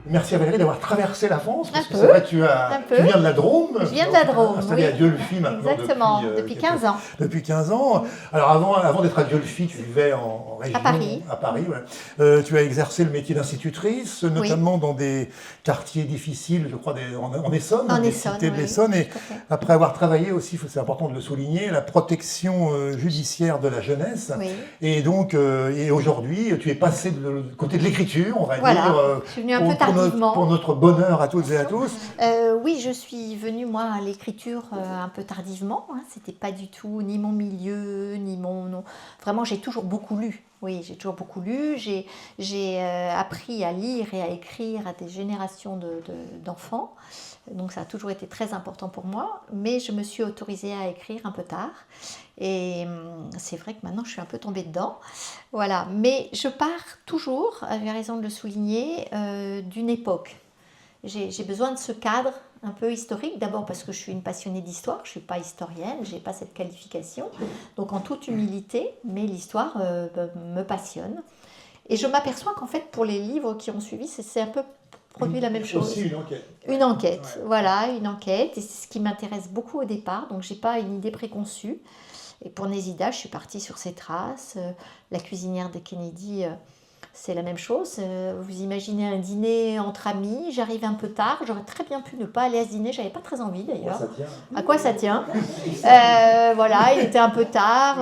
Merci à Valérie d'avoir traversé la France, parce Un que peu, c'est vrai, tu viens de la Drôme. Je viens de la Drôme, installée oui. à Dieulefit maintenant. Exactement, depuis 15 ans. Depuis 15 ans. Alors avant d'être à Dieulefit, tu vivais en région. À Paris. Ouais. Tu as exercé le métier d'institutrice, notamment dans des quartiers difficiles, je crois, en Essonne, des cités de l'Essonne. Et après avoir travaillé aussi, c'est important de le souligner, la protection judiciaire de la jeunesse. Oui. Et donc, et aujourd'hui, tu es passé de côté de l'écriture, on va dire. Je suis venue un peu tardivement. Pour notre bonheur à toutes et à tous. Oui, je suis venue, moi, à l'écriture un peu tardivement. C'était pas du tout ni mon milieu, ni mon... Non. Vraiment, j'ai toujours beaucoup lu. Oui, j'ai toujours beaucoup lu. J'ai appris à lire et à écrire à des générations d'enfants. Donc ça a toujours été très important pour moi. Mais je me suis autorisée à écrire un peu tard. Et c'est vrai que maintenant, je suis un peu tombée dedans. Voilà. Mais je pars toujours, avez raison de le souligner, d'une époque. J'ai besoin de ce cadre un peu historique, d'abord parce que je suis une passionnée d'histoire, je ne suis pas historienne, je n'ai pas cette qualification, donc en toute humilité, mais l'histoire me passionne. Et je m'aperçois qu'en fait, pour les livres qui ont suivi, c'est un peu produit la même chose. Aussi une enquête. Une enquête, voilà, une enquête, et c'est ce qui m'intéresse beaucoup au départ, donc je n'ai pas une idée préconçue. Et pour Nézida, je suis partie sur ses traces, la cuisinière des Kennedy... C'est la même chose. Vous imaginez un dîner entre amis, j'arrive un peu tard, j'aurais très bien pu ne pas aller à ce dîner, j'avais pas très envie d'ailleurs. À quoi ça tient? Voilà, il était un peu tard,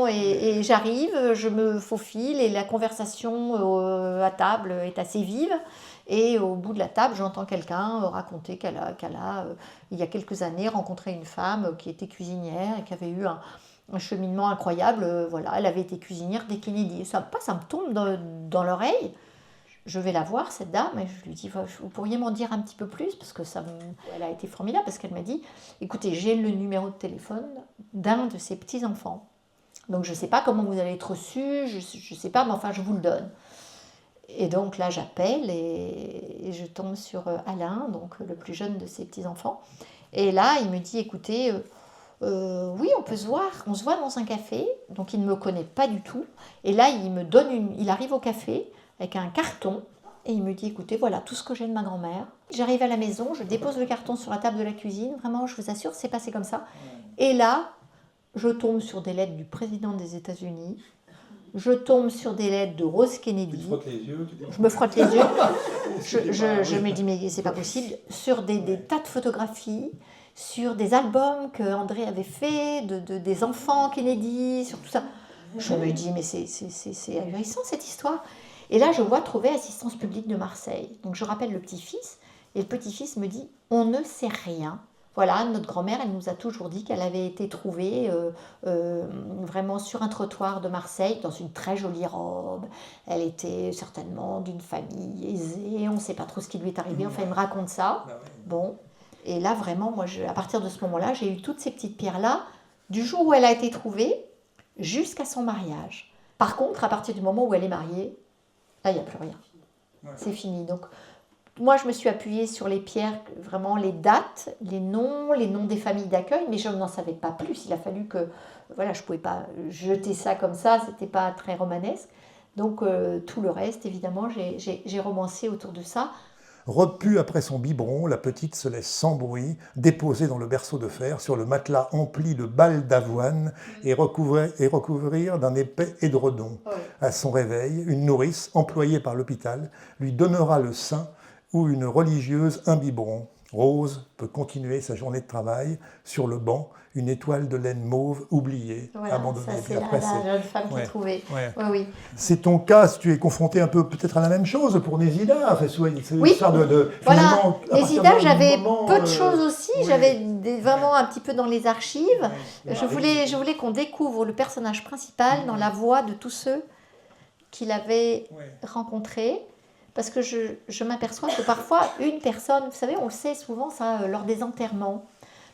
et j'arrive, je me faufile et la conversation à table est assez vive. Et au bout de la table, j'entends quelqu'un raconter qu'elle a, il y a quelques années, rencontré une femme qui était cuisinière et qui avait eu un cheminement incroyable. Voilà, elle avait été cuisinière des Kennedy. Ça me tombe dans l'oreille. Je vais la voir, cette dame, et je lui dis, vous pourriez m'en dire un petit peu plus, parce que elle a été formidable, parce qu'elle m'a dit, écoutez, j'ai le numéro de téléphone d'un de ses petits-enfants. Donc je ne sais pas comment vous allez être reçu, je ne sais pas, mais enfin, je vous le donne. Et donc là, j'appelle et je tombe sur Alain, donc le plus jeune de ses petits-enfants. Et là, il me dit, écoutez... oui, on se voit dans un café, donc il ne me connaît pas du tout. Et là, il arrive au café avec un carton et il me dit, écoutez, voilà tout ce que j'ai de ma grand-mère. J'arrive à la maison, je dépose le carton sur la table de la cuisine, vraiment, je vous assure, c'est passé comme ça. Et là, je tombe sur des lettres du président des États-Unis, je tombe sur des lettres de Rose Kennedy. Tu te frottes les yeux, je me frotte les yeux, je me dis, mais c'est pas possible, sur des tas de photographies, sur des albums que André avait fait, des enfants Kennedy, sur tout ça. Je me dis, mais c'est ahurissant cette histoire. Et là, je vois trouver Assistance publique de Marseille. Donc je rappelle le petit-fils, et le petit-fils me dit, on ne sait rien. Voilà, notre grand-mère, elle nous a toujours dit qu'elle avait été trouvée vraiment sur un trottoir de Marseille, dans une très jolie robe. Elle était certainement d'une famille aisée, on ne sait pas trop ce qui lui est arrivé, enfin, il me raconte ça. Bon. Et là, vraiment, moi, à partir de ce moment-là, j'ai eu toutes ces petites pierres-là, du jour où elle a été trouvée jusqu'à son mariage. Par contre, à partir du moment où elle est mariée, là, il n'y a plus rien. C'est fini. Donc, moi, je me suis appuyée sur les pierres, vraiment les dates, les noms des familles d'accueil, mais je n'en savais pas plus. Il a fallu que... Voilà, je ne pouvais pas jeter ça comme ça, ce n'était pas très romanesque. Donc, tout le reste, évidemment, j'ai romancé autour de ça. Repue après son biberon, la petite se laisse sans bruit, déposer dans le berceau de fer sur le matelas empli de balles d'avoine et recouvrir d'un épais édredon. À son réveil, une nourrice, employée par l'hôpital, lui donnera le sein où une religieuse un biberon. Rose peut continuer sa journée de travail sur le banc, une étoile de laine mauve oubliée, abandonnée. Ça, c'est la jeune femme qui est trouvée. Oui. C'est ton cas, tu es confronté un peu peut-être à la même chose pour Nézida. C'est une histoire de voilà, Nézida, j'avais peu de choses aussi. J'avais vraiment un petit peu dans les archives. Je voulais qu'on découvre le personnage principal dans la voix de tous ceux qu'il avait rencontrés. Parce que je m'aperçois que parfois, une personne, vous savez, on le sait souvent ça lors des enterrements.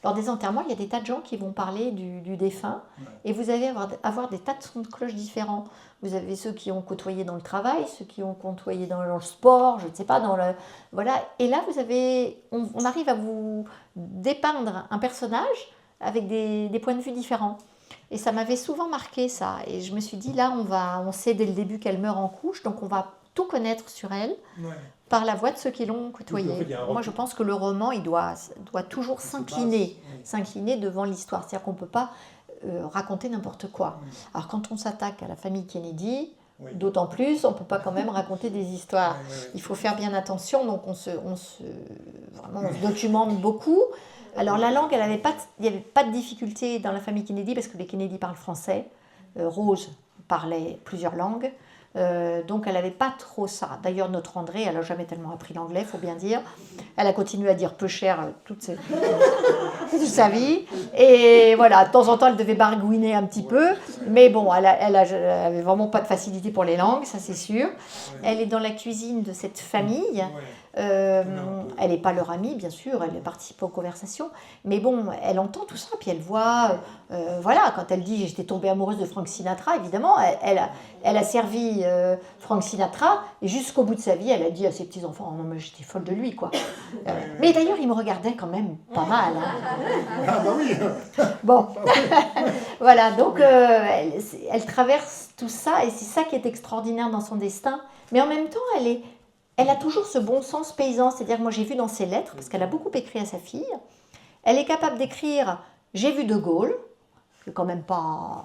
Lors des enterrements, il y a des tas de gens qui vont parler du défunt et vous allez avoir des tas de sons de cloche différents. Vous avez ceux qui ont côtoyé dans le travail, ceux qui ont côtoyé dans le sport, je ne sais pas, voilà. Et là, on arrive à vous dépeindre un personnage avec des points de vue différents. Et ça m'avait souvent marqué ça. Et je me suis dit, là, on sait dès le début qu'elle meurt en couche, donc on va tout connaître sur elle. par la voix de ceux qui l'ont En côtoyé. fait, il y a un Moi, je pense que le roman, il doit toujours s'incliner devant l'histoire. C'est-à-dire qu'on ne peut pas raconter n'importe quoi. Alors, quand on s'attaque à la famille Kennedy, d'autant plus, on ne peut pas quand même raconter des histoires. Il faut faire bien attention, donc on se documente beaucoup. Alors, la langue, il n'y avait pas de difficulté dans la famille Kennedy, parce que les Kennedy parlent français. Rose parlait plusieurs langues. Donc elle n'avait pas trop ça. D'ailleurs, notre André, elle n'a jamais tellement appris l'anglais, il faut bien dire. Elle a continué à dire peu cher toute sa vie. Et voilà, de temps en temps, elle devait baragouiner un petit peu. Mais bon, elle n'avait vraiment pas de facilité pour les langues, ça c'est sûr. Elle est dans la cuisine de cette famille. Elle n'est pas leur amie, bien sûr, elle participe aux conversations. Mais bon, elle entend tout ça, puis elle voit... voilà, quand elle dit « j'étais tombée amoureuse de Frank Sinatra », évidemment, elle a servi Frank Sinatra, et jusqu'au bout de sa vie, elle a dit à ses petits-enfants « oh non, mais j'étais folle de lui, quoi ». Mais d'ailleurs, il me regardait quand même pas mal. Hein. Ah bah oui. Bon, voilà, donc elle traverse tout ça, et c'est ça qui est extraordinaire dans son destin. Mais en même temps, elle a toujours ce bon sens paysan, c'est-à-dire, moi j'ai vu dans ses lettres, parce qu'elle a beaucoup écrit à sa fille, elle est capable d'écrire « j'ai vu De Gaulle », c'est quand même pas,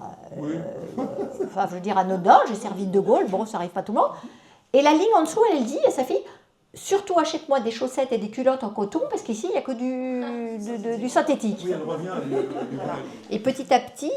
enfin je veux dire anodin, j'ai servi De Gaulle, bon ça arrive pas tout le monde, et la ligne en dessous elle dit à sa fille « surtout achète-moi des chaussettes et des culottes en coton, parce qu'ici il n'y a que du synthétique ». Oui, elle revient. Voilà. Et petit à petit,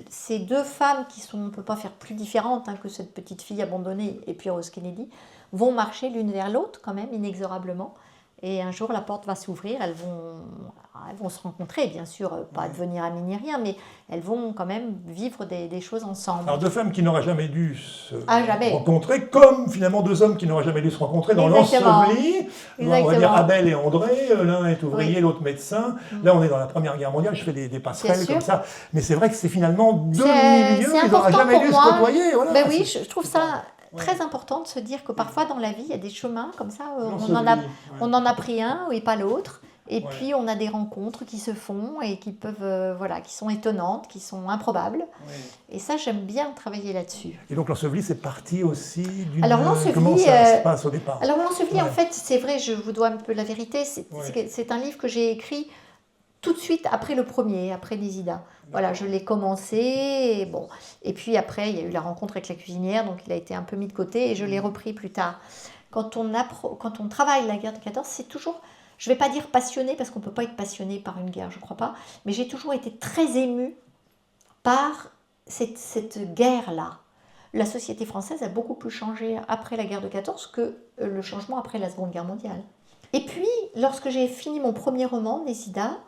ces deux femmes qui sont, on ne peut pas faire plus différentes que cette petite fille abandonnée et puis Rose Kennedy, vont marcher l'une vers l'autre quand même inexorablement. Et un jour, la porte va s'ouvrir, elles vont se rencontrer, bien sûr, pas devenir amies ni rien, mais elles vont quand même vivre des choses ensemble. Alors deux femmes qui n'auraient jamais dû se jamais. rencontrer, comme finalement deux hommes qui n'auraient jamais dû se rencontrer dans l'enseveli. On va dire Abel et André, l'un est ouvrier, l'autre médecin. Là, on est dans la Première Guerre mondiale, je fais des passerelles comme ça. Mais c'est vrai que c'est finalement deux milieux qui n'auraient jamais dû se côtoyer. Voilà, ben oui, je trouve ça... très important de se dire que parfois dans la vie, il y a des chemins comme ça, on en a pris un et pas l'autre, et puis on a des rencontres qui se font et qui peuvent, qui sont étonnantes, qui sont improbables, et ça j'aime bien travailler là-dessus. Et donc l'enseveli, c'est parti aussi d'une... Alors l'enseveli, comment ça se passe au départ? Alors l'enseveli, en fait, c'est vrai, je vous dois un peu la vérité, c'est un livre que j'ai écrit tout de suite après le premier, après Nézida. Voilà, je l'ai commencé, et puis après, il y a eu la rencontre avec la cuisinière, donc il a été un peu mis de côté, et je l'ai repris plus tard. Quand on travaille la guerre de 14, c'est toujours, je ne vais pas dire passionné, parce qu'on ne peut pas être passionné par une guerre, je ne crois pas, mais j'ai toujours été très émue par cette guerre-là. La société française a beaucoup plus changé après la guerre de 14 que le changement après la Seconde Guerre mondiale. Et puis, lorsque j'ai fini mon premier roman, Nézida,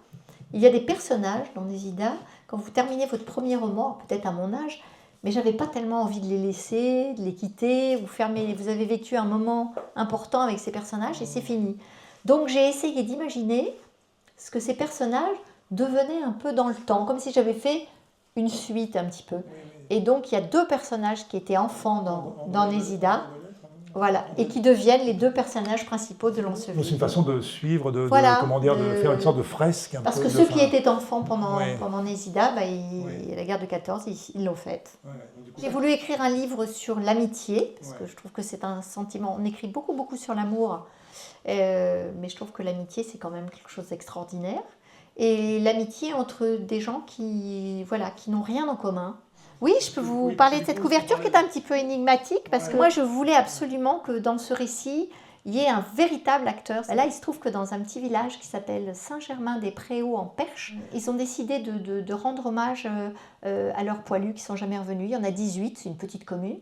il y a des personnages dans Nézida. Quand vous terminez votre premier roman, peut-être à mon âge, mais j'avais pas tellement envie de les laisser, de les quitter. Vous avez vécu un moment important avec ces personnages et c'est fini. Donc j'ai essayé d'imaginer ce que ces personnages devenaient un peu dans le temps, comme si j'avais fait une suite un petit peu. Et donc il y a deux personnages qui étaient enfants dans Nézida. Voilà, et qui deviennent les deux personnages principaux de l'enseveli. C'est une façon de suivre, de faire une sorte de fresque. Parce que ceux qui étaient enfants pendant Nézida, la guerre de 14, ils l'ont faite. J'ai voulu écrire un livre sur l'amitié, parce que je trouve que c'est un sentiment... On écrit beaucoup sur l'amour, mais je trouve que l'amitié, c'est quand même quelque chose d'extraordinaire. Et l'amitié entre des gens qui n'ont rien en commun. Oui, je peux vous parler de cette couverture qui est un petit peu énigmatique, parce que moi, je voulais absolument que dans ce récit, il y ait un véritable acteur. Là, il se trouve que dans un petit village qui s'appelle Saint-Germain-des-Préaux en Perche, ils ont décidé de rendre hommage à leurs poilus qui ne sont jamais revenus. Il y en a 18, c'est une petite commune.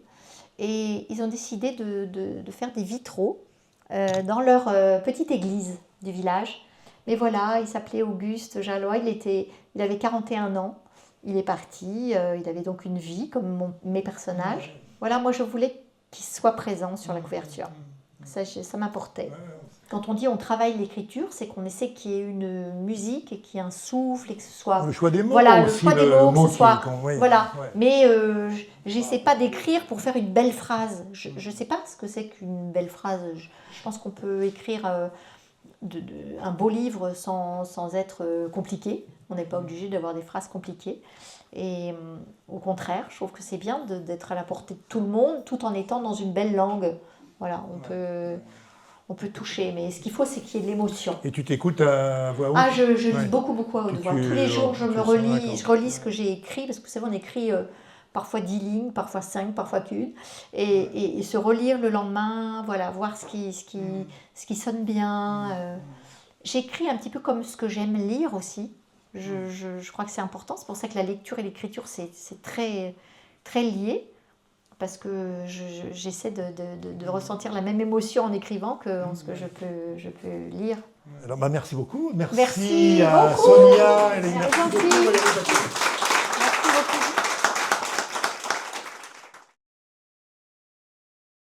Et ils ont décidé de faire des vitraux dans leur petite église du village. Mais voilà, il s'appelait Auguste Jallois, il avait 41 ans. Il est parti, il avait donc une vie comme mes personnages. Voilà, moi je voulais qu'il soit présent sur la couverture. Ça m'importait. Quand on dit on travaille l'écriture, c'est qu'on essaie qu'il y ait une musique et qu'il y ait un souffle et que ce soit... Le choix des mots voilà, aussi. Le choix des mots, que ce soit... Voilà. Mais j'essaie pas d'écrire pour faire une belle phrase. Je ne sais pas ce que c'est qu'une belle phrase. Je pense qu'on peut écrire un beau livre sans être compliqué. On n'est pas obligé d'avoir des phrases compliquées. Et au contraire, je trouve que c'est bien d'être à la portée de tout le monde, tout en étant dans une belle langue. Voilà, on peut toucher. Mais ce qu'il faut, c'est qu'il y ait de l'émotion. Et tu t'écoutes à voix haute? Ah, je lis Ouais. beaucoup à haute voix. Tous les jours, je me relis, je relis ce que j'ai écrit, parce que vous savez, on écrit parfois 10 lignes, parfois 5, parfois qu'une, et se relire le lendemain, voilà, voir ce qui sonne bien. J'écris un petit peu comme ce que j'aime lire aussi. Je crois que c'est important. C'est pour ça que la lecture et l'écriture, c'est très, très lié. Parce que j'essaie de ressentir la même émotion en écrivant que en ce que je peux lire. Alors, merci beaucoup. Merci à beaucoup. Sonia. C'est Merci gentil. beaucoup, Valérie Paquet.